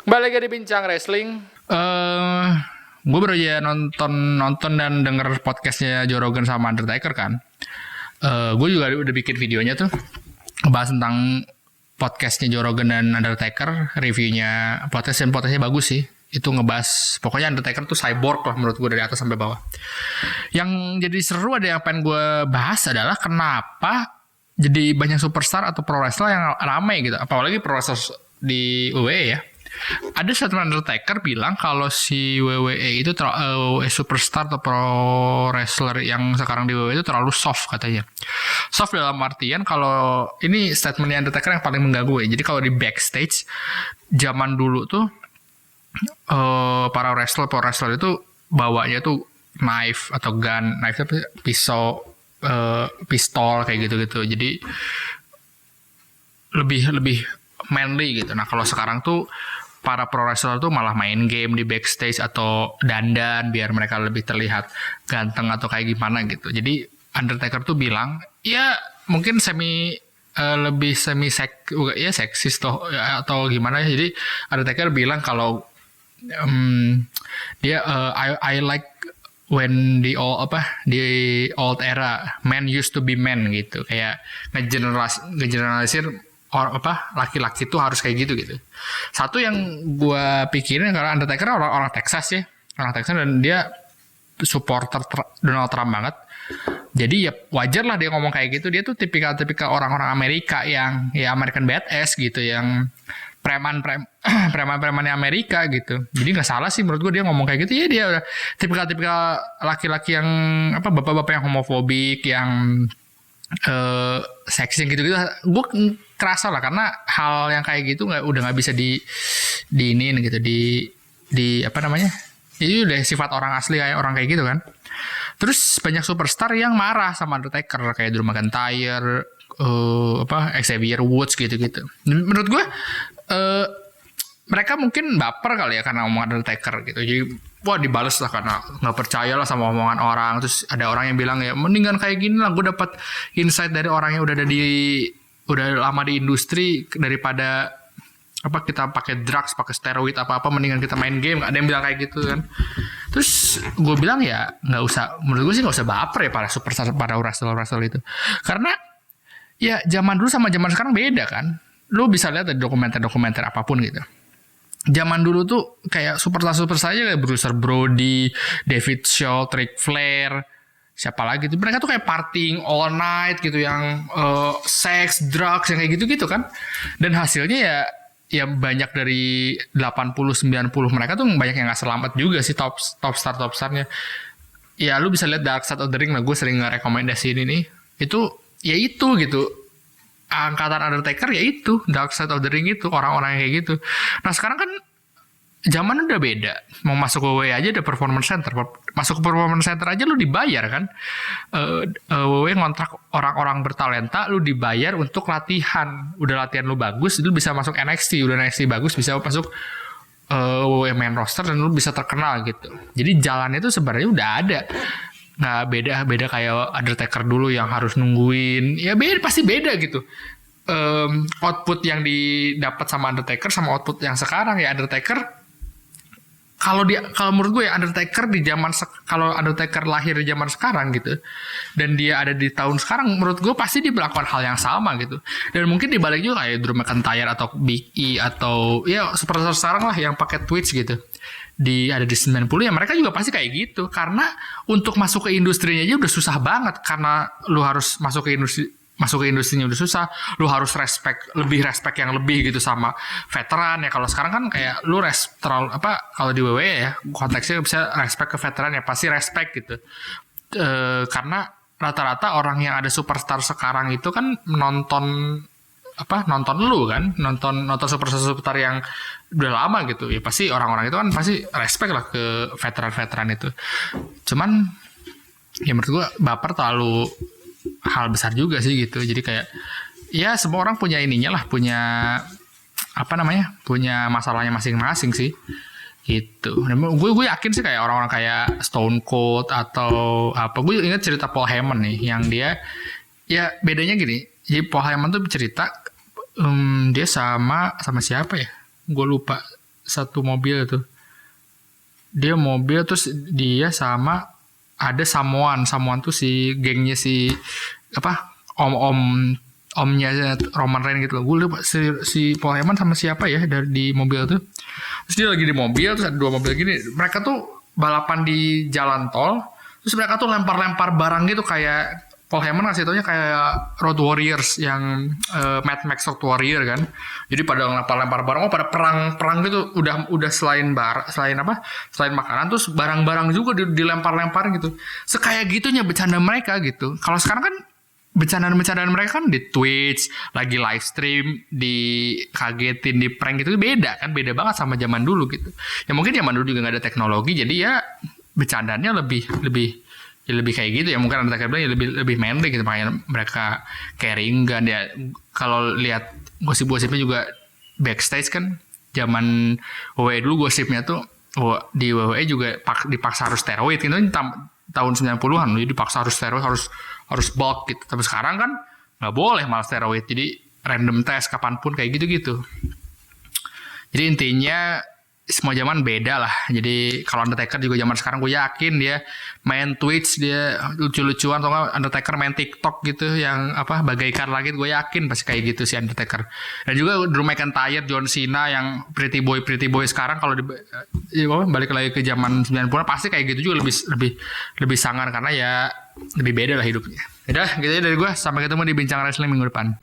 Balik lagi di Bincang Wrestling. Gue baru aja nonton dan denger podcastnya Joe Rogan sama Undertaker kan. Gue juga udah bikin videonya tuh, ngebahas tentang podcastnya Joe Rogan dan Undertaker, reviewnya podcastnya bagus sih. Itu ngebahas, pokoknya Undertaker tuh cyborg lah menurut gue dari atas sampai bawah. Yang jadi seru ada yang pengen gue bahas adalah kenapa jadi banyak superstar atau pro wrestler yang ramai gitu, apalagi pro wrestler di WWE ya. Ada statement Undertaker bilang kalau si WWE itu superstar atau pro wrestler yang sekarang di WWE itu terlalu soft katanya. Soft dalam artian kalau ini statementnya Undertaker yang paling mengganggu ya. Jadi kalau di backstage zaman dulu tuh para pro wrestler itu bawanya tuh knife atau gun, knife itu pisau, pistol kayak gitu-gitu. Jadi lebih manly gitu. Nah kalau sekarang tuh para pro wrestler tuh malah main game di backstage atau dandan biar mereka lebih terlihat ganteng atau kayak gimana gitu. Jadi Undertaker tuh bilang ya mungkin lebih seksis toh atau gimana. Jadi Undertaker bilang kalau dia I like when the old era men used to be men gitu, kayak ngegeneralisir laki-laki tuh harus kayak gitu. Satu yang gue pikirin karena Undertaker orang Texas ya, orang Texas dan dia supporter Donald Trump banget. Jadi ya wajar lah dia ngomong kayak gitu. Dia tuh tipikal orang-orang Amerika yang ya American badass gitu, yang preman-premannya Amerika gitu. Jadi nggak salah sih menurut gue dia ngomong kayak gitu. Ya dia udah tipikal laki-laki yang bapak-bapak yang homofobik, yang seksi gitu. Gue kerasa lah karena hal yang kayak gitu udah nggak bisa diinin gitu, di apa namanya, ini udah sifat orang asli kayak orang kayak gitu kan. Terus banyak superstar yang marah sama Undertaker kayak Drew McIntyre, Xavier Woods gitu. Menurut gue mereka mungkin baper kali ya karena omongan Undertaker gitu. Jadi wah dibales lah karena nggak percaya lah sama omongan orang. Terus ada orang yang bilang ya mendingan kayak gini lah, gue dapat insight dari orang yang udah lama di industri daripada kita pakai drugs, pakai steroid apa mendingan kita main game. Ada yang bilang kayak gitu kan. Terus gue bilang ya nggak usah, menurut gue sih nggak usah baper ya para superstar, para wrestler itu, karena ya zaman dulu sama zaman sekarang beda kan. Lu bisa lihat dari dokumenter apapun gitu. Zaman dulu tuh kayak superstar aja kayak Bruiser Brody, David Shaw, Ric Flair, siapa lagi tuh, mereka tuh kayak partying all night gitu, yang seks, drugs, yang kayak gitu kan. Dan hasilnya ya banyak dari 80-90 mereka tuh banyak yang gak selamat juga sih, top starnya. Ya lu bisa lihat Dark Side of the Ring lah, gue sering ngerekomendasiin ini. Itu gitu. Angkatan Undertaker ya itu Dark Side of the Ring itu, orang-orang yang kayak gitu. Nah sekarang kan zaman udah beda. Mau masuk ke WWE aja ada performance center. Masuk ke performance center aja lu dibayar kan. WWE ngontrak orang-orang bertalenta, lu dibayar untuk latihan. Udah latihan lu bagus, lu bisa masuk NXT. Udah NXT bagus, bisa masuk WWE main roster dan lu bisa terkenal gitu. Jadi jalannya itu sebenarnya udah ada. Nggak beda kayak Undertaker dulu yang harus nungguin. Ya pasti beda gitu. Output yang didapat sama Undertaker sama output yang sekarang ya. Undertaker kalau menurut gue ya Undertaker kalau Undertaker lahir di zaman sekarang gitu dan dia ada di tahun sekarang, menurut gue pasti dia melakukan hal yang sama gitu. Dan mungkin dibalik juga kayak Drew McIntyre atau Big E atau ya superstar sekarang lah yang pakai Twitch gitu. Ada di 90 ya mereka juga pasti kayak gitu, karena untuk masuk ke industrinya aja udah susah banget, karena lu harus masuk ke industrinya udah susah, lu harus respect yang lebih gitu sama veteran ya. Kalau sekarang kan kayak lu kalau di WWE ya konteksnya bisa respect ke veteran ya, pasti respect gitu. Karena rata-rata orang yang ada superstar sekarang itu kan nonton lu kan, nonton superstar yang udah lama gitu ya, pasti orang-orang itu kan pasti respect lah ke veteran itu. Cuman ya menurut gua baper terlalu hal besar juga sih gitu. Jadi kayak ya semua orang punya punya masalahnya masing-masing sih gitu. Gue yakin sih kayak orang-orang kayak Stone Cold atau gue ingat cerita Paul Heyman nih, yang dia ya bedanya gini. Jadi Paul Heyman tuh cerita dia sama siapa ya? Gue lupa. satu mobil tuh. Dia mobil terus dia sama ada Samoan tuh si gengnya si apa omnya Roman Reigns gitu loh. Gue lupa si Paul Heyman sama siapa ya di mobil tuh. Terus dia lagi di mobil, terus ada 2 mobil gini. Mereka tuh balapan di jalan tol. Terus mereka tuh lempar-lempar barang gitu kayak Paul Heyman ngasih taunya kayak Road Warriors yang Mad Max Road Warrior kan. Jadi pada lempar-lempar barang, pada perang gitu. Udah selain makanan, terus barang-barang juga dilempar-lempar gitu. Sekaya gitunya bercanda mereka gitu. Kalau sekarang kan bercandaan mereka kan di Twitch, lagi live stream, dikagetin, di prank gitu, beda banget sama zaman dulu gitu. Ya mungkin zaman dulu juga nggak ada teknologi, jadi ya bercandanya lebih kayak gitu ya. Mungkin Undertaker bilang ya lebih manly gitu, makanya mereka carrying gun ya. Kalau lihat gosip-gosipnya juga backstage kan, zaman WWE dulu gosipnya tuh di WWE juga dipaksa harus steroid gitu. Tahun 90-an jadi dipaksa harus steroid, harus bulk gitu. Tapi sekarang kan nggak boleh malah steroid, jadi random test kapanpun kayak gitu. Jadi intinya semua zaman beda lah. Jadi kalau Undertaker juga zaman sekarang gue yakin dia main Twitch, dia lucu-lucuan, atau nggak Undertaker main TikTok gitu yang apa bagaikan langit, gue yakin pasti kayak gitu si Undertaker. Dan juga Drew McIntyre, John Cena yang pretty boy sekarang kalau balik lagi ke zaman 90-an pasti kayak gitu juga, lebih sangar karena ya lebih beda lah hidupnya. Udah gitu aja dari gue, sampai ketemu di Bincang Wrestling minggu depan.